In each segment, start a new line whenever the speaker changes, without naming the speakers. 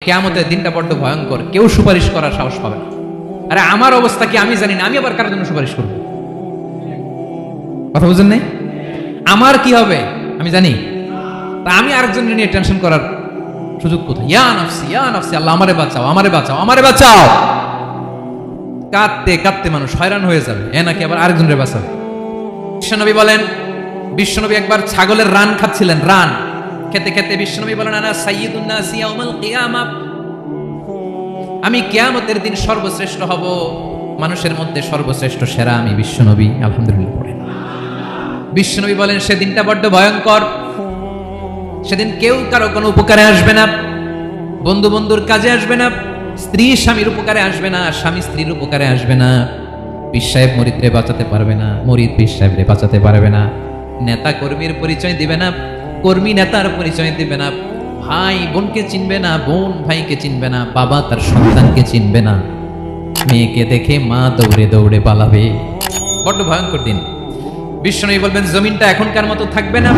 কিয়ামতের দিনটা বড্ড ভয়ঙ্কর, কেউ সুপারিশ করার সাহস পাবে না। আরে আমার অবস্থা কি আমি জানি না, আমি আবার কারোর জন্য সুপারিশ করবো? কথা বুঝেন নাই? আমার কি হবে আমি জানি, তা আমি আরেকজনের নিয়ে টেনশন করার সুযোগ কোথায়? ইয়া নাফসি ইয়া নাফসি, আল্লাহ আমারে বাঁচাও আমারে বাঁচাও আমারে বাঁচাও। কাঁদতে কাঁদতে মানুষ হয়রান হয়ে যাবে, এ নাকি আবার আরেকজনের বাঁচাবে। বিশ্বনবী বলেন, বিশ্বনবী একবার ছাগলের রান খাচ্ছিলেন, রান খেতে খেতে বিশ্বনবী বলেন, আনা সাইয়্যিদুন নাসি ইয়াউমাল কিয়ামা, আমি কিয়ামতের দিন সর্বশ্রেষ্ঠ হব, মানুষের মধ্যে সর্বশ্রেষ্ঠ সেরা আমি বিশ্বনবী। আলহামদুলিল্লাহ পড়েন। বিশ্বনবী বলেন সেদিনটা বড্ড ভয়ঙ্কর, সেদিন কেউ কারো কোনো উপকারে আসবে না, বন্ধু বন্ধুর কাজে আসবে না, স্ত্রী স্বামীর উপকারে আসবে না, স্বামী স্ত্রীর উপকারে আসবে না, পীর সাহেব মুরিদরে বাঁচাতে পারবে না, মুরিদ পীর সাহেবরে বাঁচাতে পারবে না, নেতা কর্মীর পরিচয় দিবে না, কর্মী নেতার পরিচয় দিবে না, ভাই বোনকে চিনবে না, বোন ভাইকে চিনবে না, বাবা তার সন্তানকে চিনবে না, মেয়েকে দেখে মা দৌড়ে দৌড়ে পালাবে। বড্ড ভয়ঙ্কর দিন। বিশ্বনবী বলবেন জমিনটা এখনকার মতো থাকবে না,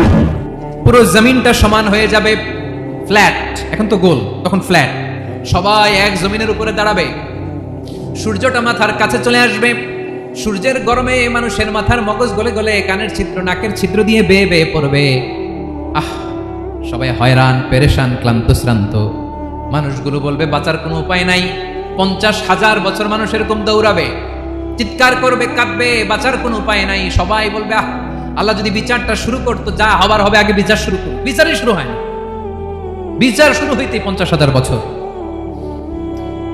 পুরো জমিনটা সমান হয়ে যাবে, ফ্ল্যাট, এখন তো গোল, তখন ফ্ল্যাট, সবাই এক জমিনের উপরে দাঁড়াবে, সূর্যটা মাথার কাছে চলে আসবে, সূর্যের গরমে মানুষের মাথার মগজ গলে গলে কানের ছিদ্র নাকের ছিদ্র দিয়ে বেয়ে বেয়ে পড়বে। আহ, সবাই হয়রান পেরেশান ক্লান্ত শ্রান্ত। মানুষগুলো বলবে বাঁচার কোনো উপায় নাই। 50,000 বছর মানুষ এরকম দৌড়াবে, চিৎকার করবে, কাঁদবে, বাঁচার কোনো উপায় নাই। সবাই বলবে আহ, আল্লাহ যদি বিচারটা শুরু করতো, যা হবার হবে, আগে বিচার শুরু করো। বিচারই শুরু হয় না, বিচার শুরু হইতে 50,000 বছর।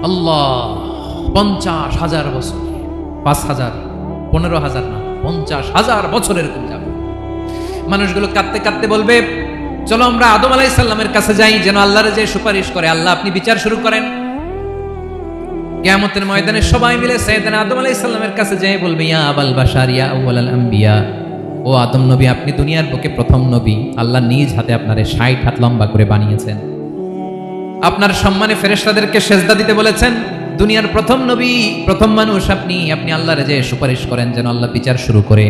আল্লাহ, 50,000 বছর, 5,000, 15,000 না, 50,000 বছর এরকম যাবে। মানুষগুলো কাঁদতে কাঁদতে বলবে চলো আমরা আদম আলাইহিস সালামের কাছে যাই, যেন আল্লাহর যে সুপারিশ করে, আল্লাহ আপনি বিচার শুরু করেন। কিয়ামতের ময়দানে সবাই মিলে সাইয়েদনা আদম আলাইহিস সালামের কাছে যেয়ে বলবে ইয়া আবাল বাশার ইয়া আউয়ালাল আম্বিয়া, ও আদম নবী, আপনি দুনিয়ার বুকে প্রথম নবী, আল্লাহ নিজ হাতে আপনারে 60 হাত লম্বা করে বানিয়েছেন, আপনার সম্মানে ফেরেশতাদেরকে সেজদা দিতে বলেছেন, দুনিয়ার প্রথম নবী, প্রথম মানুষ আপনি, আপনি আল্লাহর যে সুপারিশ করেন যেন আল্লাহ বিচার শুরু করে।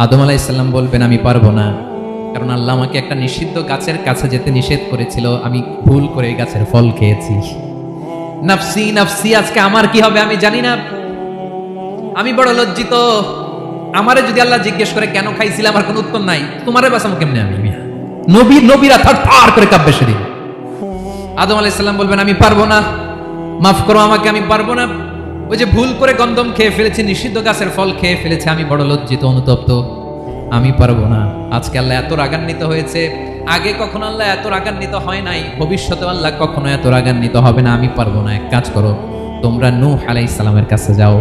আদম আলাইহিস সালাম বলবেন আমি পারবো না, কারণ আল্লাহ আমাকে একটা নিষিদ্ধ গাছের কাছে যেতে নিষেধ করেছিল, আমি ভুল করে এই গাছের ফল খেয়েছি। নাফসি নাফসি, আজকে আমার কি হবে আমি জানি না, আমি বড় লজ্জিত। আমারে যদি আল্লাহ জিজ্ঞেস করে কেন খাইছিলাম, আমার কোনো উত্তর নাই, তোমারে বাঁচাবো কেমনে আমি? নবীরা থার করে কাঁপবে সেদিন। আদম আলাইহিস সালাম বলবেন আমি পারবো না, মাফ করো আমাকে, আমি পারবো না, ওই যে ভুল করে গন্ধম খেয়ে ফেলেছি, নিষিদ্ধ গাছের ফল খেয়ে ফেলেছে, আমি বড় লজ্জিত অনুতপ্ত, আমি পারবো না। আজকে আল্লাহ এত রাগান্বিত হয়েছে, আগে কখনো আল্লাহ এত রাগান্বিত হয় নাই, ভবিষ্যতে আল্লাহ কখনো এত রাগান্বিত হবে না, আমি পারবো না। এক কাজ করো, তোমরা নূহ আলাইহিস সালামের কাছে যাও।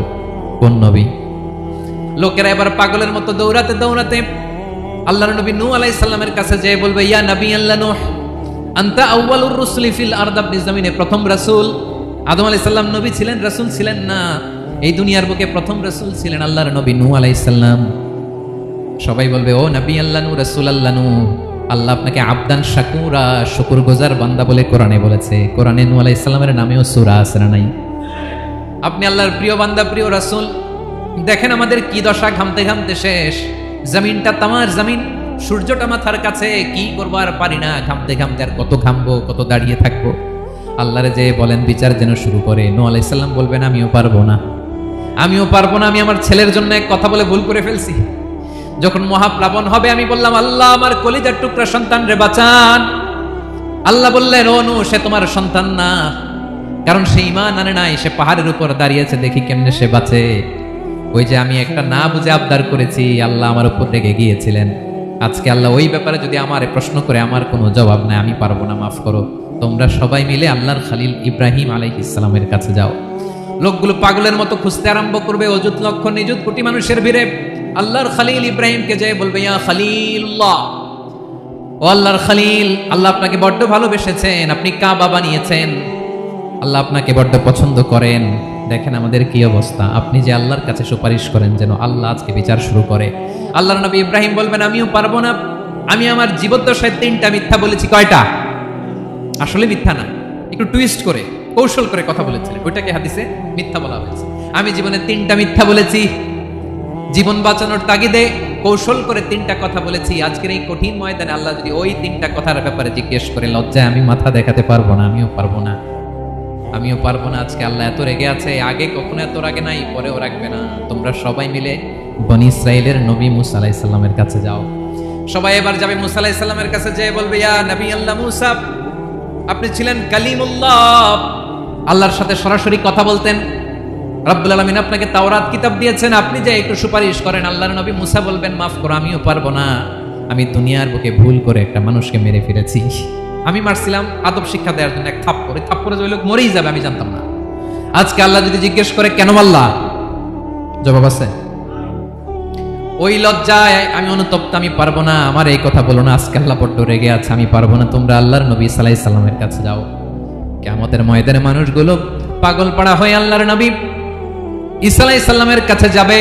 কোন নবী? লোকেরা এবার পাগলের মতো দৌড়াতে দৌড়াতে আল্লাহর নবী নূহ আলাইহিস সালামের কাছে যেয়ে বলবে ইয়া নবী আল্লাহ নূহ, আনতা আউয়ালুর রুসুলি ফিল আরদ, আপনি জমিনে প্রথম রাসূল। আদম আলাইহিস সালাম নবী ছিলেন, রাসূল ছিলেন না, এই দুনিয়ার বুকে প্রথম রাসূল ছিলেন আল্লাহর নবী নূহ আলাইহিস সালাম। সবাই বলবে ও নবী আল্লাহ নূহ, রাসূল আল্লাহ নূহ, আল্লাহ আপনাকে আবদান শাকুরা, শুকরগুজার বান্দা বলে কোরআনে বলেছে। কোরআনে নূহ আলাইহিস সালামের নামেও সূরা আছে না নাই? আপনি আল্লাহর প্রিয় বান্দা, প্রিয় রাসূল। দেখেন আমাদের কি দশা, ঘামতে ঘামতে শেষ, জমিনটা তামার জমিন, সূর্যটা মাথার কাছে, কি করবো আর পারি না, ঘামতে ঘামতে আর কত ঘামবো, কত দাঁড়িয়ে থাকবো। আল্লাহরে যে বলেন বিচার যেন শুরু করে। নূহ আলাইহিস সালাম বলবেন আমিও পারবো না, আমিও পারবো না, আমি আমার ছেলের জন্য এক কথা বলে ভুল করে ফেলছি। যখন মহাপ্লাবন হবে আমি বললাম আল্লাহ আমার কলিজার টুকরা সন্তান রে বাঁচান। আল্লাহ বললেন ও নূহ, সে তোমার সন্তান না, কারণ সে ঈমান আনে নাই, সে পাহাড়ের উপর দাঁড়িয়েছে, দেখি কেমনে সে বাঁচে। ওই যে আমি একটা না বুঝে আবদার করেছি, আল্লাহ আমার উপর রেগে গিয়েছিলেন। আজকে আল্লাহ ওই ব্যাপারে যদি আমারে প্রশ্ন করে, আমার কোনো জবাব নাই, আমি পারবো না, মাফ করো। তোমরা সবাই মিলে আল্লাহর খলিল ইব্রাহিম আলাইহিস সালামের কাছে যাও। লোকগুলো পাগলের মতো খুঁজতে আরম্ভ করবে, অযুত লক্ষ নিযুত কোটি মানুষের ভিড়ে আল্লাহর খলিল ইব্রাহিমকে যেয়ে বলবে ইয়া খলিলুল্লাহ, ও আল্লাহর খলিল, আল্লাহ আপনাকে বড্ড ভালোবেসেছেন, আপনি কাবা বানিয়েছেন, আল্লাহ আপনাকে বড্ড পছন্দ করেন। দেখেন আমাদের কি অবস্থা, আপনি যে আল্লাহর কাছে সুপারিশ করেন যেন আল্লাহ আজকে বিচার শুরু করে। আল্লাহর নবী ইব্রাহিম বলবেন আমিও পারবো না, আমি আমার জীবদ্দশায় 3টা মিথ্যা বলেছি। কয়টা? আসলে মিথ্যা না, একটু টুইস্ট করে কৌশল করে কথা বলেছিলেন, ওইটাকে হাদিসে মিথ্যা বলা হয়েছে। আমি জীবনে 3টা মিথ্যা বলেছি, জীবন বাঁচানোর তাগিদে কৌশল করে 3টা কথা বলেছি। আজকের এই কঠিন ময়দানে আল্লাহ যদি ওই 3টা কথার ব্যাপারে জিজ্ঞেস করে, লজ্জায় আমি মাথা দেখাতে পারবো না, আমিও পারবো না। আমিও পারবো না। আজকে আল্লাহ এত রেগে আছে, আগে কখনো এত রাগে নাই, পরেও রাখবে না। তোমরা সবাই মিলে বনি ইসরাইলের নবী মুসা আলাইহিস সালামের কাছে যাও। সবাই এবার যাবে মুসা আলাইহিস সালামের কাছে, যেয়ে বলবে, ইয়া নবী আল্লাহ মুসা, আপনি ছিলেন কালিমুল্লাহ, আল্লাহর সাথে সরাসরি কথা বলতেন। রব্বুল আলামিন আপনাকে তাওরাত কিতাব দিয়েছেন, আপনি যে একটু সুপারিশ করেন। আল্লাহর নবী মুসা বলবেন, মাফ করো, আমিও পারবো না। আমি দুনিয়ার বুকে ভুল করে একটা মানুষকে মেরে ফেলেছি। আমি মারছিলাম আদব শিক্ষা দেওয়ার জন্য, এক থাপ্পড়ে, থাপ্পড়ে যে ওই লোক মরেই যাবে আমি জানতাম না। আজকে আল্লাহ যদি জিজ্ঞেস করে কেন মারলা, জবাব আছে? ওই লজ্জায় আমি অনুতপ্ত, আমি পারবো না, আমার এই কথা বলো না। আজকে আল্লাহ বড্ড রেগে আছে, আমি পারবো না। তোমরা আল্লাহর নবী সাল্লাল্লাহু আলাইহি সাল্লামের কাছে যাও। কিয়ামতের ময়দানে মানুষগুলো পাগল পাড়া হয়ে আল্লাহর নবী ঈসা আলাইহিস সালামের কাছে যাবে,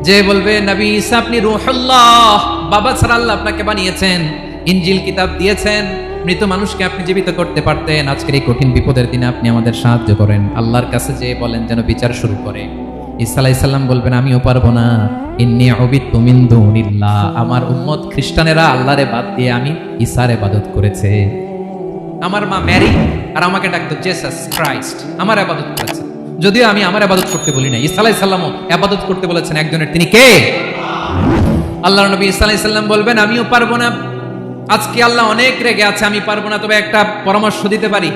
যে বলবে, নবী ঈসা আপনি রূহুল্লাহ, বাবা ছাড়া আল্লাহ আপনাকে বানিয়েছেন, ইনজিল কিতাব দিয়েছেন, মৃত মানুষকে আপনি জীবিত করতে পারতেন। আজকের এই কঠিন বিপদের দিনে আপনি আমাদের সাহায্য করেন। আল্লাহর কাছে যে বলেন যেন বিচার শুরু করে। ঈসা আলাইহিস সালাম বলবেন, আমিও পারবো না। ইন্নী উবিদতু মিন দুনিল্লাহ, আমার উম্মত খ্রিস্টানেরা আল্লাহরে বাদ দিয়ে আমি ঈসার ইবাদত করেছে। আমার মা ম্যারি আর আমাকে ডাকতো জেসাস ক্রাইস্ট, আমার ইবাদত করেছে। যদিও আমি আমার ইবাদত করতে বলি না, ঈসা আলাইহিস সালামও ইবাদত করতে বলেছেন একজনের, তিনি কে? আল্লাহর নবী ঈসা আলাইহিস সালাম বলবেন, আমিও পারবো না। আজকে আল্লাহ অনেক রেগে আছে, আমি পারবো না। তবে একটা পরামর্শ দিতে পারি,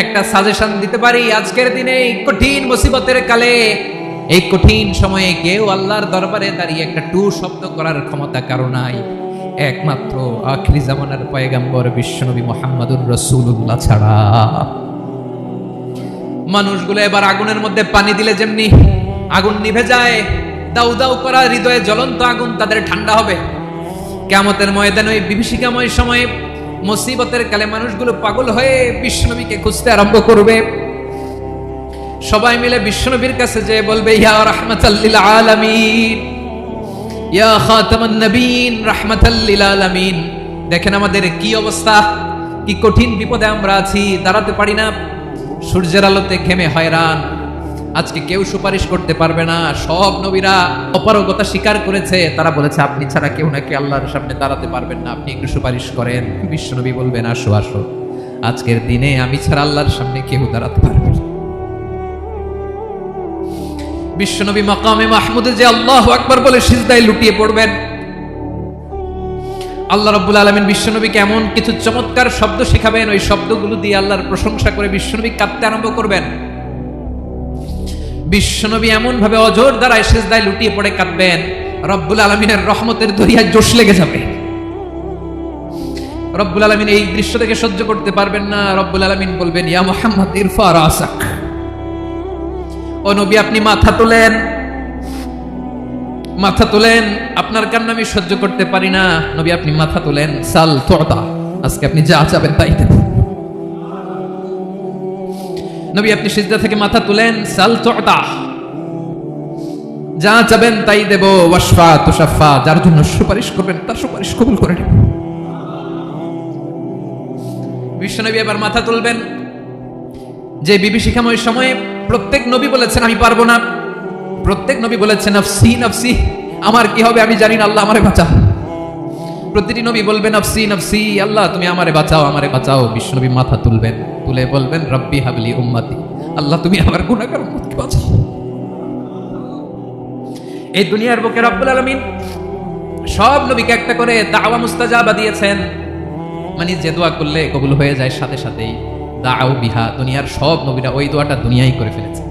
একটা সাজেশন দিতে পারি। আজকের দিনে এই কঠিন মুসিবতের কালে, এই কঠিন সময়ে কেউ আল্লাহর দরবারে দাঁড়িয়ে একটা টু শব্দ করার ক্ষমতা কারো নাই, একমাত্র আখিরি জামানার পয়গম্বর বিশ্বনবী মুহাম্মদুর রাসূলুল্লাহ ছাড়া। মানুষগুলো এবার আগুনের মধ্যে পানি দিলে যেমনি আগুন নিভে যায়, দাউ দাউ করা হৃদয়ে জ্বলন্ত আগুন তাদের ঠান্ডা হবে। কিয়ামতের ময়দানে ওই বিভীষিকাময় সময়ে, মুসিবতের কালে মানুষগুলো পাগল হয়ে বিশ্বনবীকে খুঁজতে আরম্ভ করবে। সবাই মিলে বিশ্বনবীর কাছে যেয়ে বলবে, ইয়া রাহমাতাল লিল আলামিন, ইয়া খাতামান নবীন, রাহমাতাল লিল আলামিন। দেখেন আমাদের কি অবস্থা, কি কঠিন বিপদে আমরা আছি, দাঁড়াতে পারি না, সূর্যের আলোতে ঘেমে হয়রান। আজকে কেউ সুপারিশ করতে পারবে না। সব নবীরা অপারগতা স্বীকার করেছে, তারা বলেছে আপনি ছাড়া কেউ নাকি আল্লাহর সামনে দাঁড়াতে পারবেন না, আপনি একটু সুপারিশ করেন। বিশ্বনবী বলবেন, আসো আসো, আজকের দিনে আমি ছাড়া আল্লাহর সামনে কেউ দাঁড়াতে পারবে না। বিশ্বনবী মাকামে মাহমুদে যে আল্লাহু আকবার বলে সিজদায় লুটিয়ে পড়বেন। আল্লাহ রাব্বুল আলামিন বিশ্বনবীকে এমন কিছু চমৎকার শব্দ শেখাবেন, ওই শব্দগুলো দিয়ে আল্লাহর প্রশংসা করে বিশ্বনবী কাঁদতে আরম্ভ করবেন। বিশ্বনবী এমন ভাবে অজর দ্বারায় সিজদায় লুটিয়ে পড়ে কাঁদবেন, রব্বুল আলামিনের রহমতের দরিয়ায় জোশ লেগে যাবে। রব্বুল আলামিন এই দৃশ্য থেকে সহ্য করতে পারবেন না। রব্বুল আলামিন বলবেন, ইয়া মুহাম্মদ ইরফা রাসাক, ও নবী আপনি মাথা তোলেন, মাথা তোলেন, আপনার কান্না আমি সহ্য করতে পারি না। নবী আপনি মাথা তোলেন, সাল তুতা, আজকে আপনি যা চাবেন তাই দেব। নবী আপনি সিজদা থেকে মাথা তুলেন, সাল তুতা, যা চাবেন তাই দেব। ওয়াশফা তুশাফা, যার জন্য সুপারিশ করবেন তার সুপারিশ কবুল করে নেব। বিশ্বনবী এবার মাথা তুলবেন। যে বিভীষিকাময় সময়ে প্রত্যেক নবী বলেছেন আমি পারবো না, প্রত্যেক নবী বলেছেন নফসি নফসি, আমার কি হবে আমি জানি না, আল্লাহ আমারে বাঁচাও। প্রতিটি নবী বলবেন নফসি নফসি, আল্লাহ তুমি আমারে বাঁচাও, আমারে বাঁচাও। বিশ্বনবী মাথা তুলবেন, তুলে বলবেন রব্বি হাবলি উম্মতি, আল্লাহ তুমি আমার গুনাহগার উম্মতকে বাঁচাও। এই দুনিয়ার বুকে রব্বুল আলামিন সব নবীকে একটা করে দাওয়া মুস্তাজাবা দিয়েছেন, মানে যে দোয়া করলে কবুল হয়ে যায় সাথে সাথেই। দাও বিহা, দুনিয়ার সব নবীরা ওই দোয়াটা দুনিয়ায় করে ফেলেছে।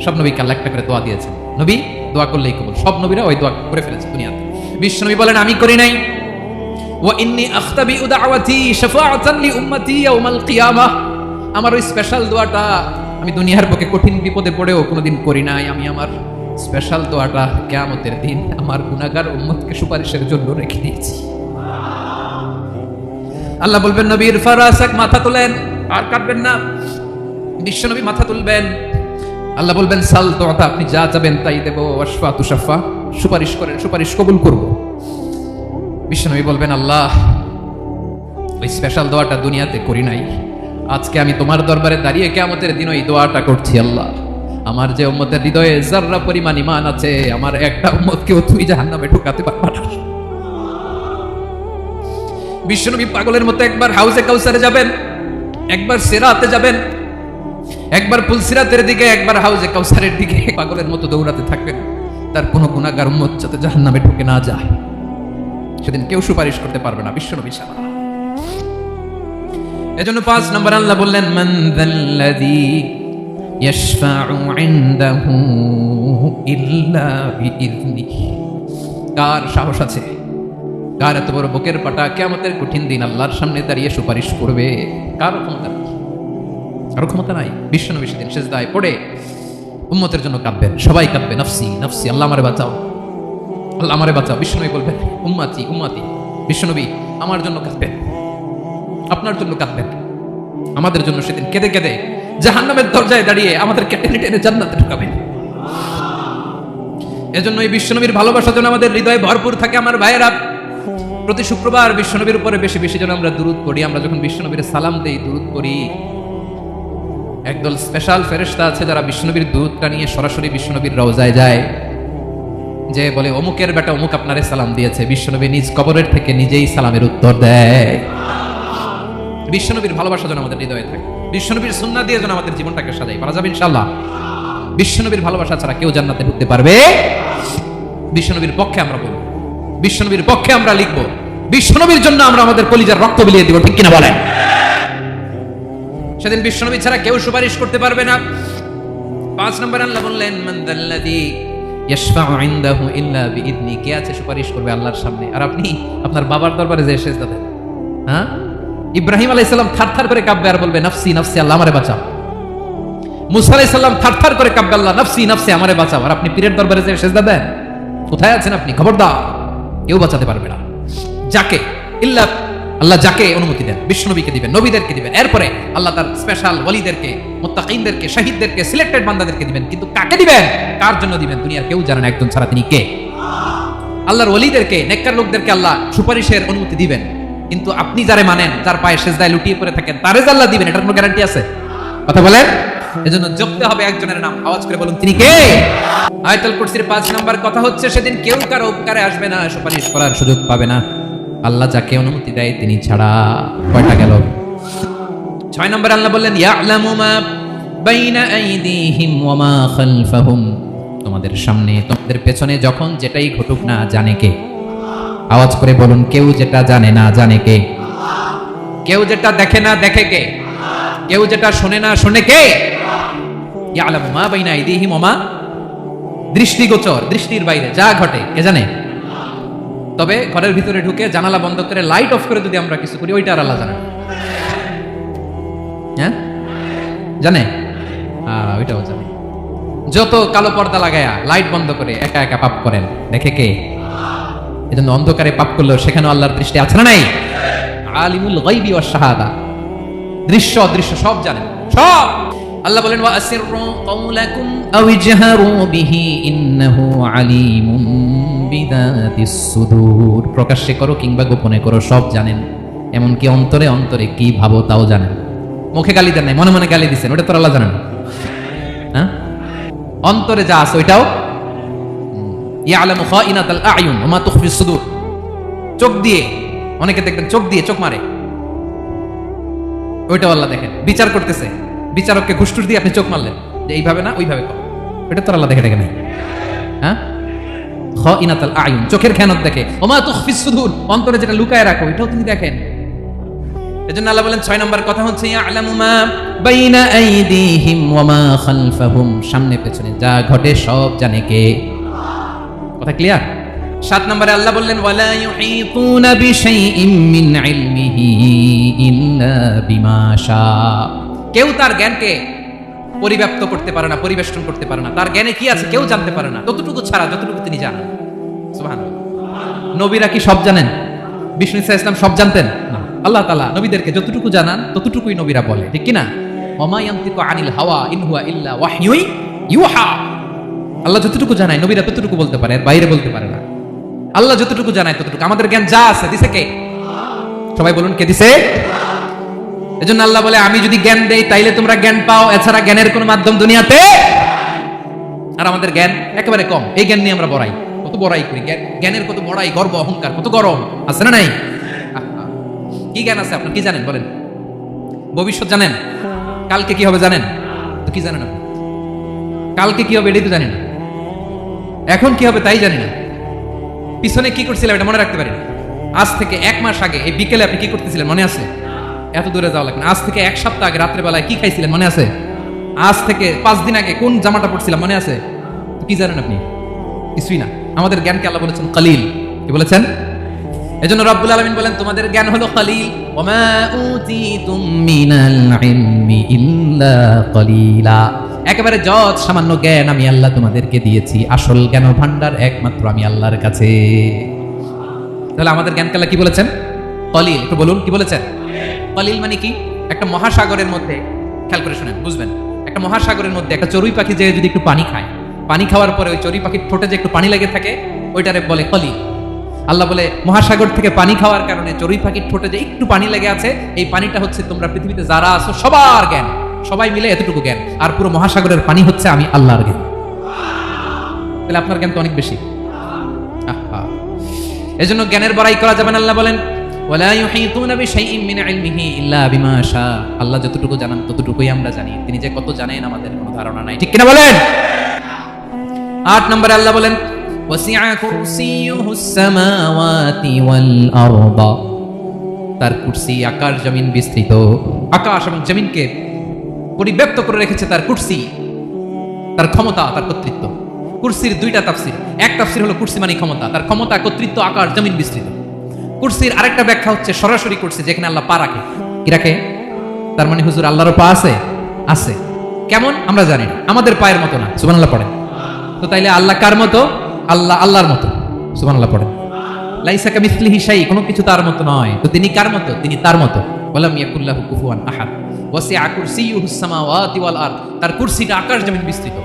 সব নবীকে আল্লাহ একটা করে দোয়া দিয়েছেন, নবী দোয়া করলেই কবুল, সব নবীরা ওই দোয়া করে ফেলেছে দুনিয়াতে। বিশ্বনবী বলেন আমি করি নাই। ওয়া ইন্নী আখতাবিউ দাওয়াতি শাফাআতান লি উম্মতি ইয়াউমাল কিয়ামাহ, আমার ওই স্পেশাল দোয়াটা আমি দুনিয়ার বুকে কঠিন বিপদে পড়েও কোনোদিন করি নাই। আমি আমার স্পেশাল দোয়াটা কিয়ামতের দিন আমার গুনাহগার উম্মতকে সুপারিশের জন্য রেখে দিয়েছি। আল্লাহ বলবেন নবী ইরফা রাসাক, মাথা তোলেন, আর কাটবেন না। বিশ্বনবী মাথা তুলবেন, আল্লাহ বলবেন সাল তুতা, আপনি যা চাবেন তাই দেব। ওয়াশফা তুশাফা, সুপারিশ করেন, সুপারিশ কবুল করব। বিশ্বনবী বলবেন আল্লাহ ওই স্পেশাল দোয়াটা দুনিয়াতে করি নাই, আজকে আমি তোমার দরবারে দাঁড়িয়ে কিয়ামতের দিন ওই দোয়াটা করছি। আল্লাহ আমার যে উম্মতের হৃদয়ে যাররা পরিমাণ ঈমান আছে, আমার একটা উম্মতকেও তুমি জাহান্নামে ঢোকাতে পারবা না। বিশ্বনবী পাগলের মতো একবার হাউজে কাউসারে যাবেন, একবার সিরাতে যাবেন, একবার পুলসিরাতের দিকে, একবার হাউজে কাউসারের দিকে পাগলের মতো দৌড়াতে থাকবেন, তার কোনো গুনাহগার উম্মত যাতে জাহান্নামে ঢুকে না যায়। সেদিন কেউ সুপারিশ করতে পারবে না, বিশ্বনবী ছাড়া। এজন্য 5 নম্বর আল্লাহ বললেন, মান যাল্লাযী ইয়াশফাউ ইনদাহু ইল্লা বিইযনিহি। কার সাহস আছে, কার এত বড় বুকের পাটা কিয়ামতের কঠিন দিন আল্লাহর সামনে দাঁড়িয়ে সুপারিশ করবে? কার ক্ষমতা নেই, কারো ক্ষমতা নাই। বিশ্বনবী সেদিন সিজদায় পড়ে উম্মতের জন্য কাঁদবেন, সবাই কাঁদবে, নফসি নফসি, আল্লাহ আমারে বাঁচাও, আল্লাহ আমারে বাঁচাও। বিশ্বনবী বলবেন, উম্মতি উম্মতি। বিশ্বনবী আমার জন্য কাঁদবেন, আপনার জন্য কাঁদবেন, আমাদের জন্য সেদিন কেঁদে কেঁদে জাহান্নামের দরজায় দাঁড়িয়ে আমাদেরকে টেনে টেনে জান্নাতে ঢুকাবেন। এজন্য এই বিশ্বনবীর ভালোবাসা যেন আমাদের হৃদয়ে ভরপুর থাকে। আমার ভাইয়েরা, প্রতি শুক্রবার বিশ্বনবীর উপরে বেশি বেশি যেন আমরা দুরূদ পড়ি। আমরা যখন বিশ্বনবীর সালাম দেই, দুরূদ পড়ি, একদল স্পেশাল ফেরেশতা আছে যারা বিশ্বনবীর দুরূদটা নিয়ে সরাসরি বিশ্বনবীর রওজায় যায়, যে বলে অমুকের বেটা অমুক আপনারে সালাম দিয়েছে। বিশ্বনবী নিজ কবরের থেকে নিজেই সালামের উত্তর দেয়। বিশ্বনবীর ভালোবাসা যেন আমাদের হৃদয়ে থাকে, বিশ্বনবীর সুন্নাহ দিয়ে যেন আমাদের জীবনটাকে সাজাই। পারা যাবে ইনশাআল্লাহ। বিশ্বনবীর ভালোবাসা ছাড়া কেউ জান্নাতে ঢুকতে পারবে? বিশ্বনবীর পক্ষে আমরা বলবো, বিশ্বনবীর পক্ষে আমরা লিখবো, বিশ্বনবীর জন্য আমরা আমাদের কলিজার রক্ত বিলিয়ে দিব, ঠিক কিনা বলেন? সেদিন বিশ্বনবী ছাড়া কেউ সুপারিশ করতে পারবে না। 5 নম্বর আল্লাহ বললেন, মান যাল্লাযী ইয়াশফাউ ইনদাহু ইল্লা বিইযনিহি। কে আছে সুপারিশ করবে আল্লাহর সামনে? আর আপনি আপনার বাবার দরবারে যে সিজদা দেন, হ্যাঁ? ইব্রাহিম আলাইহিস সালাম থারথার করে কাঁপবে আর বলবে, নফসি নফসি, আল্লাহ আমারে বাঁচাও। মুসা আলাইহিস সালাম থারথার করে কাঁপবে, আল্লাহ নফসি নফসি, আমারে বাঁচাও। আর আপনি পীরের দরবারে যে সিজদা দেন, কোথায় আছেন আপনি? খবরদার, কেউ বাঁচাতে পারবে না। যাকে ইল্লা আল্লাহ যাকে অনুমতি দেন, বিশ্বনবীকে দিবেন, নবীদেরকে দিবেন, এরপরে আল্লাহ তার স্পেশাল ওয়ালিদেরকে, মুত্তাকিনদেরকে, শহীদদেরকে, সিলেক্টেড বান্দাদেরকে দিবেন। কিন্তু কাকে দিবেন, কার জন্য দিবেন, দুনিয়ার কেউ জানে না একজন ছাড়া। তিনি কে? আল্লাহর ওয়ালিদেরকে, নেককার লোকদেরকে আল্লাহ সুপারিশের অনুমতি দিবেন। কিন্তু আপনি যারে মানেন, যার পায়ে সেজদায় লুটিয়ে পড়ে থাকেন, তারে যে আল্লাহ দিবেন, এটার কোনো গ্যারান্টি আছে? কথা বলেন। এজন্য জপতে হবে একজনের নাম, আওয়াজ করে বলুন, তিনি কে? আয়াতুল কুরসির 5 নাম্বার কথা হচ্ছে, সেদিন কেউ কারো উপকারে আসবে না, সুপারিশ করার সুযোগ পাবে না, আল্লাহ যাকে অনুমতি দেয় তিনি ছাড়া। কয়টা গেল? 6 নম্বর আল্লাহ বললেন, ইয়ালামু মা বাইনা আইদিহিম ওয়া মা খালফাহুম। তোমাদের সামনে, তোমাদের পেছনে যখন যেটাই ঘটুক না, জানে কে? আওয়াজ করে বলুন, কেউ যেটা জানে না, জানে কে? কেউ যেটা দেখে না, দেখে কে? কেউ যেটা শোনে না, শোনে কে? ইয়ালামু মা বাইনা আইদিহিম ওয়া মা, দৃষ্টিগোচর, দৃষ্টির বাইরে যা ঘটে কে জানে? তবে ঘরের ভিতরে ঢুকে জানালা বন্ধ করে লাইট অফ করে যদি আমরা কিছু করি, ওইটা আর আল্লাহ জানে। হ্যাঁ, জানে? ওইটাও জানে। যত কালো পর্দা লাগায়া লাইট বন্ধ করে একা একা পাপ করেন, দেখে কে? এজন্য অন্ধকারে পাপ করলেও সেখানে আল্লাহর দৃষ্টি আছে না নাই? আলিমুল গায়বি ওয়াশ শাহাদা, দৃশ্য অদৃশ্য সব জানেন, সব। আল্লাহ বলেন, ওয়া আসিররু কাওলাকুম আও ইজহারু বিহি ইন্নাহু আলিমুম বিযাতিস সুদূর। প্রকাশ্যে করো কিংবা গোপনে করো, সব জানেন। এমনকি অন্তরে অন্তরে কি ভাবো তাও জানেন। মুখে গালি দেন নাই, মনে মনে গালি দিচ্ছেন, ওটা তো আল্লাহ জানেন। হ্যাঁ, অন্তরে যা আছে ওইটাও। ইয়ালামু খাইনাতাল আয়ুন ওয়া মা তুখফিস সুদূর। চোখ দিয়ে, অনেকে দেখবেন চোখ দিয়ে চোখ মারে, ওইটাও আল্লাহ দেখেন। বিচার করতেছে, বিচারককে ঘুষটুস দিয়ে আপনি চোখ মারলেন, যে এইভাবে না ওইভাবে কর, এটা তো আল্লাহ দেখে, দেখে নাই? হ্যাঁ, খাইনাতাল আয়ুন, চোখের খেয়ানত দেখে। ওয়া মা তুখফিস সুদূর, অন্তরে যেটা লুকায় রাখো এটাও তিনি দেখেন। এজন্য আল্লাহ বলেন 6 নম্বর কথা হচ্ছে, ইয়ালামু মা বাইনা আইদিহিম ওয়া মা খালফাহুম। সামনে পেছনে যা ঘটে সব জানে কে? কথা ক্লিয়ার? 7 নম্বরে আল্লাহ বললেন, ওয়ালা ইউহিতুনা বিশাইইম মিন ইলমিহি ইল্লা বিমা শা। কেউ তার জ্ঞানকে পরিব্যাপ্ত করতে পারে না, পরিবেষ্টন করতে পারে না। তার জ্ঞানে কি আছে কেউ জানতে পারে না, ততটুকু ছাড়া যতটুকু তিনি জানেন। সুবহানাল্লাহ। নবীরা কি সব জানেন? বিষ্ণু ইসা ইসলাম সব জানতেন না। আল্লাহ তাআলা নবীদেরকে যতটুকু জানান ততটুকুই নবীরা বলে, ঠিক কি না? ওয়া মা ইয়ানতিকু আনিল হাওয়া ইন হুয়া ইল্লা ওয়াহয়ুন ইউহা। আল্লাহ যতটুকু জানায় নবীরা ততটুকু বলতে পারে, এর বাইরে বলতে পারে না। আল্লাহ যতটুকু জানায় ততটুকু। আমাদের জ্ঞান যা আছে দিছে কে? সবাই বলুন, কে দিছে? এজন্য আল্লাহ বলে, আমি যদি জ্ঞান দেই তাইলে তোমরা জ্ঞান পাও, এছাড়া জ্ঞানের কোনো মাধ্যম দুনিয়াতে। আর আমাদের জ্ঞান একেবারে কম, এই জ্ঞান নিয়ে আমরা বড়াই, কত বড়াই করি, জ্ঞানের কত বড়াই, গর্ব অহংকার, কত গরম আছে না নাই? কি জ্ঞান আছে আপনার? কি জানেন বলেন? ভবিষ্যৎ জানেন? কালকে কি হবে জানেন? তো কি জানেন আপনি? কালকে কি হবে এটাই তো জানি না, এখন কি হবে তাই জানি না, পিছনে কি করছিলাম এটা মনে রাখতে পারি না। আজ থেকে 1 মাস আগে এই বিকেলে আপনি কি করতেছিলেন মনে আছে? এত দূরে যাওয়া লাগবে না। আজ থেকে 1 সপ্তাহ আগে রাত্রে বেলায় কি খাইছিলেন মনে আছে? আজ থেকে 5 দিন আগে কোন জামাটা পড়ছিলাম মনে আছে? তো কি জানেন আপনি? কিছুই না। আমাদের জ্ঞানকে আল্লাহ বলেছেন কলিল। কি বলেছেন? এজন্য রব্বুল আলামিন বলেন তোমাদের জ্ঞান হলো কলিল। ওমা উতিতুম মিনাল ইলমি ইল্লা কলিলা। একেবারে যত সামান্য জ্ঞান আমি আল্লাহ তোমাদেরকে দিয়েছি, আসল জ্ঞান ভান্ডার একমাত্র আমি আল্লাহর কাছে। তাহলে আমাদের জ্ঞানকে আল্লাহ কি বলেছেন? কলিল। একটু বলুন কি বলেছেন? কলিল মানে কি? একটা মহাসাগরের মধ্যে, খেয়াল করে শুনেন বুঝবেন, একটা মহাসাগরের মধ্যে একটা চড়ুই পাখি যে যদি একটু পানি খায়, পানি খাওয়ার পরে ওই চড়ুই পাখির ঠোঁটে যে একটু পানি লেগে থাকে ওইটারে বলে কলিল। আল্লাহ বলে মহাসাগর থেকে পানি খাওয়ার কারণে চড়ুই পাখির ঠোঁটে যে একটু পানি লেগে আছে, এই পানিটা হচ্ছে তোমরা পৃথিবীতে যারা আছো সবার জ্ঞান, সবাই মিলে এতটুকু জ্ঞান, আর পুরো মহাসাগরের পানি হচ্ছে আমি আল্লাহর জ্ঞান। তাহলে আপনার জ্ঞান তো অনেক বেশি। এজন্য জ্ঞানের বড়াই করা যাবে না। আল্লাহ বলেন ওয়ালা ইউহিতুনা বিশাইইন মিন ইলমিহি ইল্লা বিমা শা। আল্লাহ যতটুকু জানেন ততটুকুই আমরা জানি, তিনি যে কত জানেন আমাদের কোনো ধারণা নাই। ঠিক কিনা বলেন? 8 নম্বরে আল্লাহ বলেন ওয়াসিআ কুরসিয়ুহুস সামাওয়াতি ওয়াল আরদা। তার কুরসি আকাশ জমিন বিস্তৃত। আকাশ এবং জমিনকে পরিব্যাপ্ত করে রেখেছে তার কুরসি, তার ক্ষমতা, তার কর্তৃত্ব। কুরসির 2টা তাফসীর। এক তাফসীর হলো কুরসি মানে ক্ষমতা, তার ক্ষমতা, কর্তৃত্ব, আকাশ জমিন বিস্তৃত। কুরসির আরেকটা ব্যাখ্যা হচ্ছে সরাসরি কুরসি, যেখানে আল্লাহ পা রাখে। কি রাখে? তার মানে হুজুর আল্লাহর পা আছে? আছে। কেমন আমরা জানি না, আমাদের পায়ের মতো না। সুবহানাল্লাহ পড়েন। তো তাইলে আল্লাহ কার মতো? আল্লাহ আল্লাহর মতো। সুবহানাল্লাহ পড়েন। লাইসা কামিসলিহি শাই, কোনো কিছু তার মতো নয়। তো তিনি কার মতো? তিনি তার মতো। ওয়ালাম ইয়াকুল্লাহু কুফুয়ান আহাদ। ওয়াসিআ কুরসিয়ুহুস সামাওয়াতি ওয়াল আরদ। তার কুরসিটা আকাশ জমিন বিস্তৃত।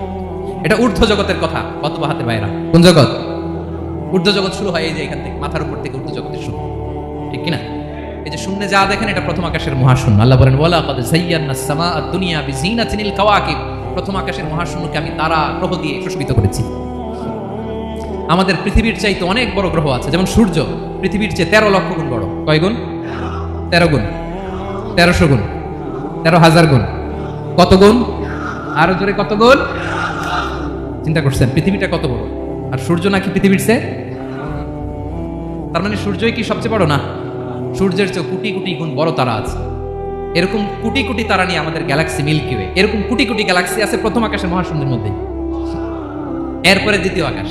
এটা ঊর্ধ্ব জগতের কথা। অথবা হাতের বাইরা কোন জগৎ? ঊর্ধ্ব জগৎ শুরু হয় এই যে এখান থেকে, মাথার উপর থেকে ঊর্ধ্ব জগতের শুরু। ঠিক কিনা? এই যে শূন্যে যা দেখেন এটা প্রথম আকাশের মহাশূন্য। আল্লাহ বলেন ওয়ালা কাদ যায়্যানাস সামাআদ দুনিয়া বিজিনাতিল কাওয়াকিব। প্রথম আকাশের মহাশূন্যকে আমি তারা গ্রহ দিয়ে সুশোভিত করেছি। আমাদের পৃথিবীর চাইতে অনেক বড় গ্রহ আছে, যেমন সূর্য পৃথিবীর চেয়ে 13 লক্ষ গুণ বড়। কয় গুণ? 13 গুণ, 1300 গুণ, 13,000 গুণ। কত গুণ? আরো জোরে কত গুণ? চিন্তা করছেন পৃথিবীটা কত বড়, আর সূর্য নাকি পৃথিবীর চেয়ে? তার মানে সূর্যই কি সবচেয়ে বড় না? সূর্যের চেয়ে কোটি কোটি গুণ বড় তারা আছে। এরকম কোটি কোটি তারা নিয়ে আমাদের গ্যালাক্সি মিল্কি ওয়ে। এরকম কোটি কোটি গ্যালাক্সি আছে প্রথম আকাশের মহাশূন্যের মধ্যে। এরপরে দ্বিতীয় আকাশ।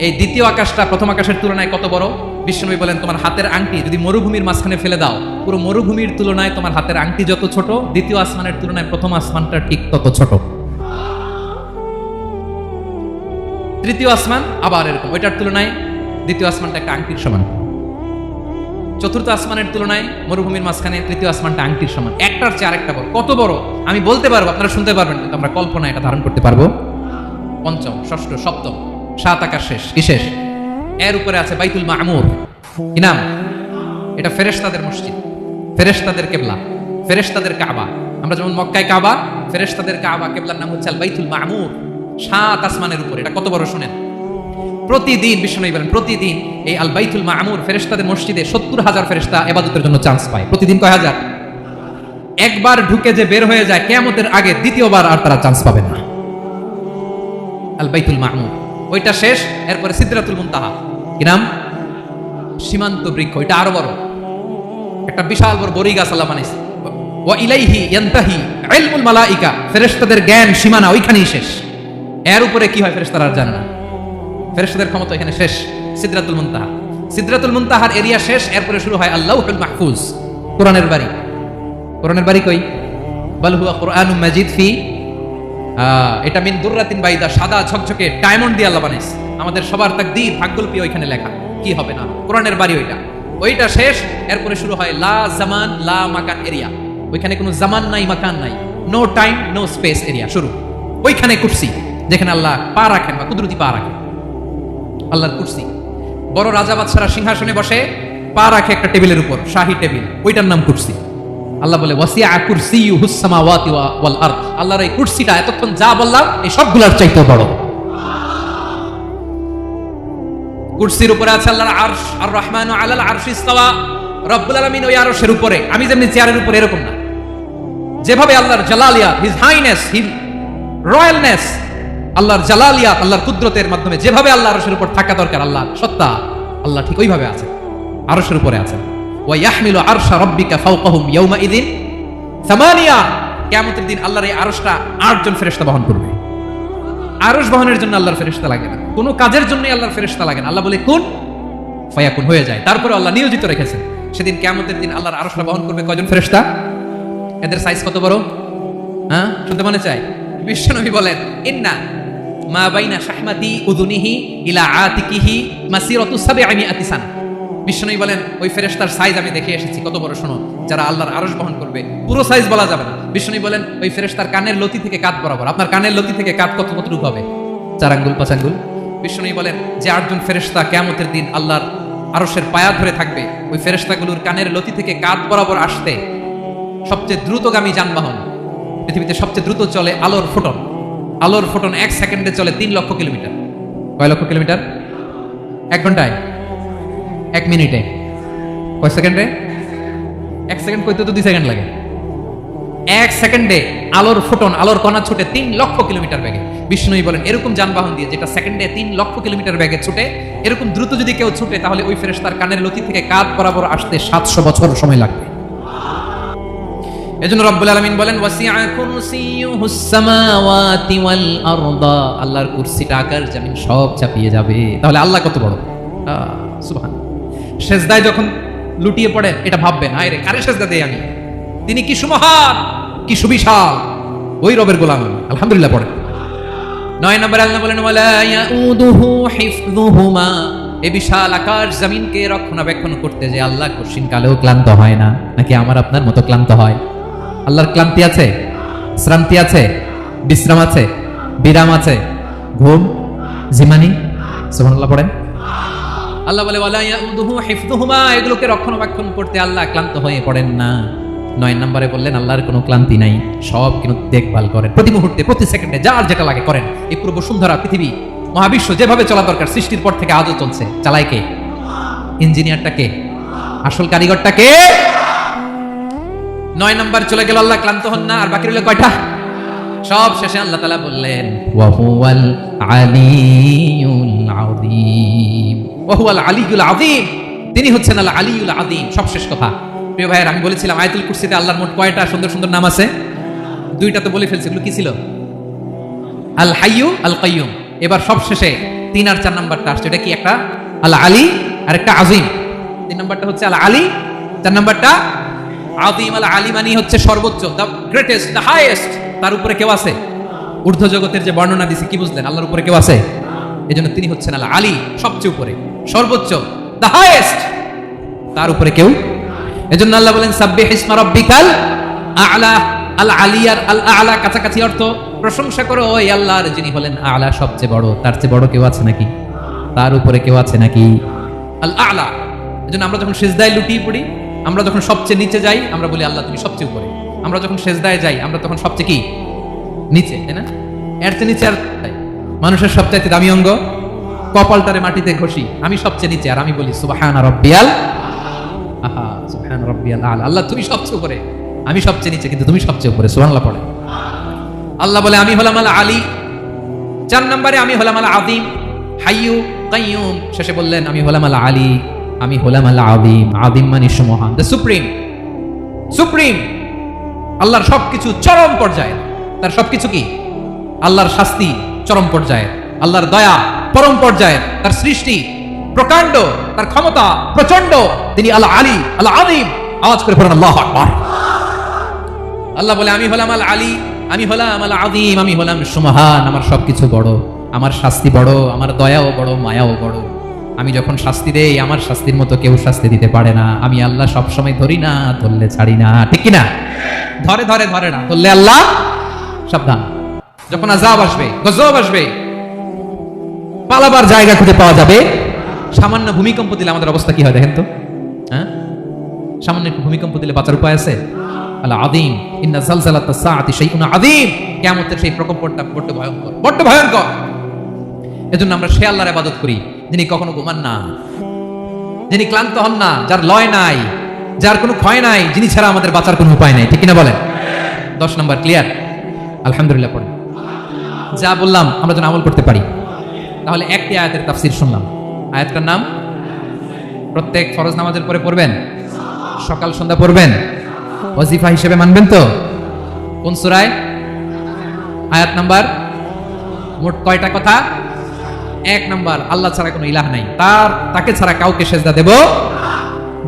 এই দ্বিতীয় আকাশটা প্রথম আকাশের তুলনায় কত বড়? বিশ্বনবী বলেন তোমার হাতের আংটি যদি মরুভূমির মাঝখানে ফেলে দাও, পুরো মরুভূমির তুলনায় তোমার হাতের আংটি যত ছোট, দ্বিতীয় আসমানের তুলনায় প্রথম আসমানটা ঠিক তত ছোট। তৃতীয় আসমান আবার এরকম, ওইটার তুলনায় দ্বিতীয় আসমানটা একটা আংটির সমান। চতুর্থ আসমানের তুলনায় মরুভূমির মাঝখানে তৃতীয় আসমানটা আংটির সমান। একটার চেয়ে আরেকটা বড়। কত বড় আমি বলতে পারবো, আপনারা শুনতে পারবেন, কিন্তু আমরা কল্পনা এটা ধারণ করতে পারবো। পঞ্চম, ষষ্ঠ, সপ্তম, 7 আকাশ শেষ। কি শেষ? এর উপরে আছে বাইতুল মামুর। কি নাম? এটা ফেরেশতাদের মসজিদ, ফেরেশতাদের কিবলা, ফেরেশতাদের কাবা। আমরা যেমন মক্কায় কাবা, ফেরেশতাদের কাবা, কিবলার নাম হচ্ছে আল বাইতুল মামুর। 7 আসমানের উপরে। এটা কত বড় শুনেন। প্রতিদিন বিশ্বনবী বলেন প্রতিদিন এই আল বাইতুল মামুর ফেরেশতাদের মসজিদে 70,000 ফেরেশতা ইবাদতের জন্য চান্স পায়। প্রতিদিন কয় হাজার? একবার ঢুকে যে বের হয়ে যায় কিয়ামতের আগে দ্বিতীয়বার আর তারা চান্স পাবে না। আল বাইতুল মামুর ওইটা শেষ। এরপরে সিদরাতুল মুনতাহা। কি নাম? সীমান্ত বৃক্ষ। ওইটা আরো বড়, একটা বিশাল বড় বড়ি গাছ আল্লাহ বানাইছে। ওয়া ইলাইহি ইয়ানতাহি ইলমুল মালাইকা। ফেরেশতাদের জ্ঞান সীমানা ওইখানেই শেষ। এর উপরে কি হয় ফেরেশতারা আর জানে না। ফেরেশতাদের ক্ষমতা এখানে শেষ। সিদরাতুল মুনতাহা। সিদরাতুল মুনতাহার এরিয়া শেষ। এরপরে শুরু হয় আল্লাহুল মাহফুজ, কোরআনের বাড়ি। কোরআনের বাড়ি কই? বাল হুয়া কুরআনুম মাজিদ ফি, এটা মিন দুররাতিন বাইদা, সাদা ঝকঝকে ডায়মন্ড দিয়ে আল্লাহ বানাইছে। আমাদের সবার তাকদীর ভাগ্যলিপি ওইখানে লেখা। কি হবে না? কোরআনের বাড়ি ওইটা। ওইটা শেষ। এরপরে শুরু হয় লা জামান লা মাকান এরিয়া। ওইখানে কোনো জামান নাই, মাকান নাই, no time no space area শুরু। ওইখানে কুরসি, যেখানে আল্লাহ পা রাখেন বা কুদরতি পা রাখেন। আল্লাহর কুরসি। বড় রাজা বাদশারা সিংহাসনে বসে পা রাখে একটা টেবিলের উপর, শাহী টেবিল, ওইটার নাম কুরসি। আল্লাহ বলে ওয়াসিআ কুরসিয়ুহুস সামাওয়াতি ওয়াল আরদ। আল্লাহর এই কুরসিটা এতক্ষণ যা বললাম এই সবগুলোর চাইতে বড়। কুরসির উপরে আছে আল্লাহর আরশ। আর রহমানু আলাল আরশি ইস্তাওয়া। রব্বুল আলামিন ওই আরশের উপরে। আমি যেমনি চেয়ারের উপরে এরকম না। যেভাবে আল্লাহর জালালিয়াত, হিজ হাইনেস, হিজ রয়্যালনেস, আল্লাহর জালালিয়াত, আল্লাহর কুদরতের মাধ্যমে যেভাবে আল্লাহ আরশের উপর থাকা দরকার, আল্লাহ সত্তা, আল্লাহ ঠিক ওইভাবে আছেন, আরশের উপরে আছেন। ওয়া ইয়াহমিলু আরশা রাব্বিকা ফাওকাহুম ইয়াউমাইযিন সামানিয়া। কিয়ামতের দিন আল্লাহর এই আরশটা 8 জন ফেরেশতা বহন করবে। আরশ বহনের জন্য আল্লাহর ফেরেশতা লাগে না, কোনো কাজের জন্যই আল্লাহর ফেরেশতা লাগে না। আল্লাহ বলে কুন ফায়াকুন, হয়ে যায়। তারপরে আল্লাহ নিয়োজিত রেখেছেন, সেদিন কিয়ামতের দিন আল্লাহর আরশটা বহন করবে কয়জন ফেরেশতা? এদের সাইজ কত বড়? হ্যাঁ, শুনতে মনে চায়? বিশ্বনবী বলেন, ইন্না মা বাইনা শাহমাতি উযুনিহি ইলা আতিকিহি মাসিরাতু 700 সানা। বিশ্বনবী বলেন, ওই ফেরেশতার সাইজ আমি দেখে এসেছি কত বড়, শোনো, যারা আল্লাহর আরশ বহন করবে। পুরো সাইজ বলা যাবে না। বিশ্বনবী বলেন, ওই ফেরেশতার কানের লতি থেকে কাঁধ বরাবর। আপনার কানের লতি থেকে কাঁধ কতটুকু হবে? 4 আঙ্গুল 5 আঙ্গুল। বিশ্বনবী বলেন যে 8 জন ফেরেশতা কিয়ামতের দিন আল্লাহর আরশের পায়া ধরে থাকবে, ওই ফেরেশতাগুলোর কানের লতি থেকে কাঁধ বরাবর আসতে সবচেয়ে দ্রুতগামী যানবাহন, পৃথিবীতে সবচেয়ে দ্রুত চলে আলোর ফোটন। আলোর ফোটন 1 সেকেন্ডে চলে 3 লক্ষ কিলোমিটার। কয় লক্ষ কিলোমিটার? 1 ঘন্টায়? 1 মিনিটে? কয় সেকেন্ডে? 1 সেকেন্ড কইতে তো 2 সেকেন্ড লাগে। 1 সেকেন্ডে আলোর ফোটন, আলোর কণা ছুটে 3 লক্ষ কিলোমিটার বেগে। বিষ্ণুই বলেন, এরকম যানবাহন দিয়ে যেটা সেকেন্ডে 3 লক্ষ কিলোমিটার বেগে ছুটে, এরকম দ্রুত যদি কেউ ছুটে, তাহলে ওই ফেরেশতার কানের লতি থেকে কাঁধ বরাবর আসতে 700 বছর সময় লাগবে। এজন্য রব্বুল আলামিন বলেন, ওয়াসিআ কুরসিয়ুহুস সামাওয়াতি ওয়াল আরদা। আল্লাহর কুরসিটা আকাশ জমিন সব চাপিয়ে যাবে। তাহলে আল্লাহ কত বড়! সুবহান। সেজদায় যখন লুটিয়ে পড়ে, এটা ভাববেন, আয় রে, কারে সেজদা দেই আমি? তিনি কি সুমহান, কি সুবিশাল! ওই রবের গোলাম আমি, আলহামদুলিল্লাহ পড়েন। 9 নম্বরে আল্লাহ বলেন, ওয়ালা ইয়াউদুহু হিফযুহুমা। এই বিশাল আকাশ জমিনকে রক্ষণাবেক্ষণ করতে যে আল্লাহ কঠিন কালেও ক্লান্ত হয় না। নাকি আমার আপনার মতো ক্লান্ত হয়? আল্লাহর ক্লান্তি আছে, শ্রান্তি আছে, বিশ্রাম আছে, বিরাম আছে, ঘুম, জিমানি? সুবহানাল্লাহ পড়েন। আল্লাহ বলে, ওয়ালা ইয়াউদুহু হিফযুহুমা। এগুলোকে রক্ষণাবেক্ষণ করতে আল্লাহ ক্লান্ত হয়ে পড়েন না। 9 নম্বরে বললেন, আল্লাহর কোনো ক্লান্তি নাই, সব কিন্তু দেখভাল করেন, প্রতি মুহূর্তে, প্রতি সেকেন্ডে যার যেটা লাগে করেন। এই পুরো বসুন্ধরা, পৃথিবী, মহাবিশ্ব যেভাবে চলা দরকার সৃষ্টির পর থেকে আজও চলছে। চালায় কে? ইঞ্জিনিয়ারটা কে? আসল কারিগরটা কে? 9 নম্বর চলে গেল, আল্লাহ ক্লান্ত হন না। আর বাকি রইল কয়টা? সব শেষে আল্লাহ তাআলা বললেন, ওয়া হুয়াল আলিয়ুল আযীম। ওয়া হুয়াল আলিয়ুল আযীম, তিনি হচ্ছেন আল আলিয়ুল আযীম। সব শেষ কথা। প্রিয় ভাইয়ের, আমি বলেছিলাম আয়াতুল কুরসিতে আল্লাহর মোট কয়টা সুন্দর সুন্দর নাম আছে? 2টা তো বলে ফেলছি। এগুলো কি ছিল? আল হাইয়ু, আল কাইয়ুম। এবার সব শেষে 3 আর 4 নাম্বারটা আসছে। এটা কি? একটা আল আলী আর একটা আযীম। 3 নাম্বারটা হচ্ছে আল আলী, 4 নাম্বারটা আযীম। আল আলী মানে হচ্ছে সর্বোচ্চ, দ্য গ্রেটেস্ট, দ্য হাইয়েস্ট। তার উপরে কেউ আছে? ঊর্ধ্ব জগতের যে বর্ণনা দিছি, কি বুঝলেন? আল্লাহর উপরে কেউ আছে? এজন্য তিনি হচ্ছেন আল আলী, সবচেয়ে উপরে, সর্বোচ্চ, দ্য হাইয়েস্ট। তার উপরে কেউ। এজন্য আল্লাহ বলেন, সাব্বিহ ইসমা রাব্বিকাল আ'লা। আল আলিয়ার আল আ'লা কাছাকাছি অর্থ, প্রশংসা করো ওই আল্লাহর যিনি হলেন আ'লা, সবচেয়ে বড়। তার চেয়ে বড় কেউ আছে নাকি? তার উপরে কেউ আছে নাকি? আল আ'লা। এজন্য আমরা যখন সিজদায় লুটিয়ে পড়ি, আমরা যখন সবচেয়ে নিচে যাই, আমরা বলি আল্লাহ তুমি সবচেয়ে উপরে। আমরা যখন সিজদায় যাই, আমরা তখন সবচেয়ে কি? নিচে, তাই না? এর চেয়ে নিচে আর মানুষের সবচাইতে দামি অঙ্গ কপালটারে মাটিতে ঘষি, আমি সবচেয়ে নিচে, আর আমি বলি সুবহান রাব্বিয়াল আহা, সুবহান রাব্বিয়াল আ'লা। আল্লাহ তুমি সবচেয়ে উপরে, আমি সবচেয়ে নিচে, কিন্তু তুমি সবচেয়ে উপরে। সুবহানাল্লাহ পড়ে। আল্লাহ বলে, আমি হলাম আল আলী। 4 নম্বরে আমি হলাম আল আযীম, হাইয়ু কাইয়ুম। শেষে বললেন, আমি হলাম আল আলী, আমি হলাম আল আযীম। আযীম মানে সুমহান, দ্য সুপ্রিম। সুপ্রিম আল্লাহর সবকিছু চরম পর্যায়ে। তার সবকিছু কি? আল্লাহর শাস্তি চরম পর্যায়ে, আল্লাহর দয়া পরম পর্যায়ে, তার সৃষ্টি প্রকাণ্ড, তার ক্ষমতা প্রচন্ড। তিনি আল আলী, আল আযীম। আওয়াজ করে পড়েন আল্লাহু আকবার। আল্লাহ বলে, আমি হলাম আল আলী, আমি হলাম আল আযীম, আমি হলাম সুমহান। আমার সবকিছু বড়, আমার শাস্তি বড়, আমার দয়াও বড়, মায়াও বড়। আমি যখন শাস্তি দেই, আমার শাস্তির মতো কেউ শাস্তি দিতে পারে না। আমি আল্লাহ সবসময় ধরি না, ধরলে ছাড়ি না, ঠিক কিনা? ধরে ধরে ধরে না, ধরলে আল্লাহ সাবধান। যখন আযাব আসবে, গজব আসবে, পালাবার জায়গা খুঁজে পাওয়া যাবে। সামান্য ভূমিকম্প দিলে আমাদের অবস্থা কি হয় দেখেন তো? হ্যাঁ, সামান্য একটু ভূমিকম্প দিলে বাঁচার উপায় আছে? আল আযীম, ইন্না যালজালাতাস সাআতি শাইউন আযীম। কিয়ামতের সেই প্রকম্পনটা বড় ভয়ঙ্কর, বড় ভয়ঙ্কর। এজন্য আমরা সে আল্লাহর ইবাদত করি যিনি কখনো ঘুমান না, যিনি ক্লান্ত হন না, যার লয় নাই, যার কোনো ক্ষয় নাই, যিনি ছাড়া আমাদের বাঁচার কোনো উপায় নাই, ঠিক কিনা বলেন? 10 নম্বর ক্লিয়ার? আলহামদুলিল্লাহ পড়েন। যা বললাম আমরা যেন আমল করতে পারি। তাহলে একটি আয়াতের তাফসীর শুনলাম। আয়াতটার নাম প্রত্যেক ফরজ নামাজের পরে পড়বেন, সকাল সন্ধ্যা পড়বেন, ওয়াজিফা হিসেবে মানবেন তো? কোন সূরায়? আয়াত নাম্বার মোট কয়টা কথা? 1 নাম্বার, আল্লাহ ছাড়া কোনো ইলাহ নাই, তাকে ছাড়া কাউকে সেজদা দেব।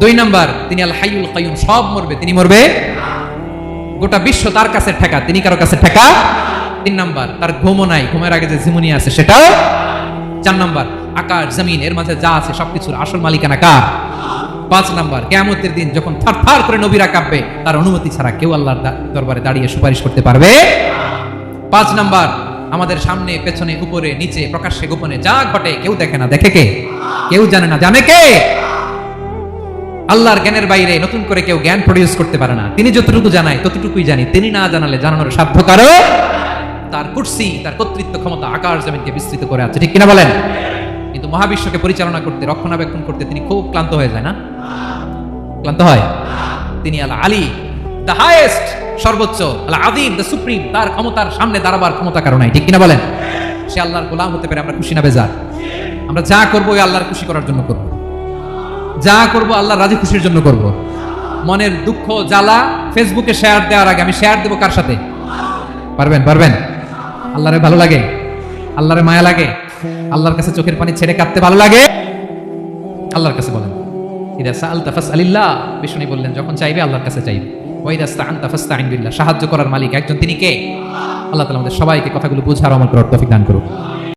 2 নাম্বার, তিনি আল হাইয়ুল কাইয়ুম, সব মরবে তিনি মরবে, গোটা বিশ্ব তার কাছে ঠেকা, তিনি কারো কাছে ঠেকা। 3 নাম্বার, তার ঘুমও নাই, ঘুমের আগে যে ঝিমুনি আছে সেটাও। 4 নাম্বার, আকাশ জমিন এর মাঝে যা আছে সবকিছুর আসল মালিকানা কার? 5 নাম্বার, কিয়ামতের দিন যখন থারথার করে নবীরা কাঁপবে, তার অনুমতি ছাড়া কেউ আল্লাহর দরবারে দাঁড়িয়ে সুপারিশ করতে পারবে। 5 নাম্বার, আমাদের সামনে পেছনে উপরে নিচে প্রকাশ্যে গোপনে যা ঘটে কেউ দেখে না, দেখে কে? কেউ জানে না, জানে কে? আল্লাহর জ্ঞানের বাইরে নতুন করে কেউ জ্ঞান প্রডিউস করতে পারে না। তিনি যতটুকু জানায় ততটুকুই জানি, তিনি না জানালে জানানোর সাধ্য কারো। তার কুরসি, তার কর্তৃত্ব ক্ষমতা আকাশ জমিনকে বিস্তৃত করে আছে, ঠিক কিনা বলেন? কিন্তু মহাবিশ্বকে পরিচালনা করতে, রক্ষণাবেক্ষণ করতে তিনি খুব ক্লান্ত হয়ে যায় না? ক্লান্ত হয়? তিনি আল আলী, দ্য হাইয়েস্ট, সর্বোচ্চ, আল আযীম, দ্য সুপ্রিম, তার ক্ষমতার সামনে দাঁড়াবার ক্ষমতা কারো নাই, ঠিক কিনা বলেন? সে আল্লাহর গোলাম হতে পারে, আমরা খুশি না বেজার? আমরা যা করবো ওই আল্লাহর খুশি করার জন্য করবো, যা করবো আল্লাহর রাজি খুশির জন্য করব। মনের দুঃখ জ্বালা ফেসবুকে শেয়ার দেওয়ার আগে আমি শেয়ার দেবো কার সাথে? পারবেন? পারবেন? আল্লাহরে ভালো লাগে? আল্লাহরে মায়া লাগে? আল্লাহর কাছে চোখের পানি ছেড়ে কাঁদতে ভালো লাগে? আল্লাহর কাছে বলেন, ইদা সাআলতা ফাসআলিল্লাহ, বিষ্ণু বললেন যখন চাইবে আল্লাহর কাছে চাইবে। ওয়া ইদা ইসতাআনতা ফাসতাঈন বিল্লাহ, সাহায্য করার মালিক একজন, তিনি কে? আল্লাহ তাআলা আমাদের সবাইকে কথাগুলো বুঝার আমল করার তৌফিক দান করুন।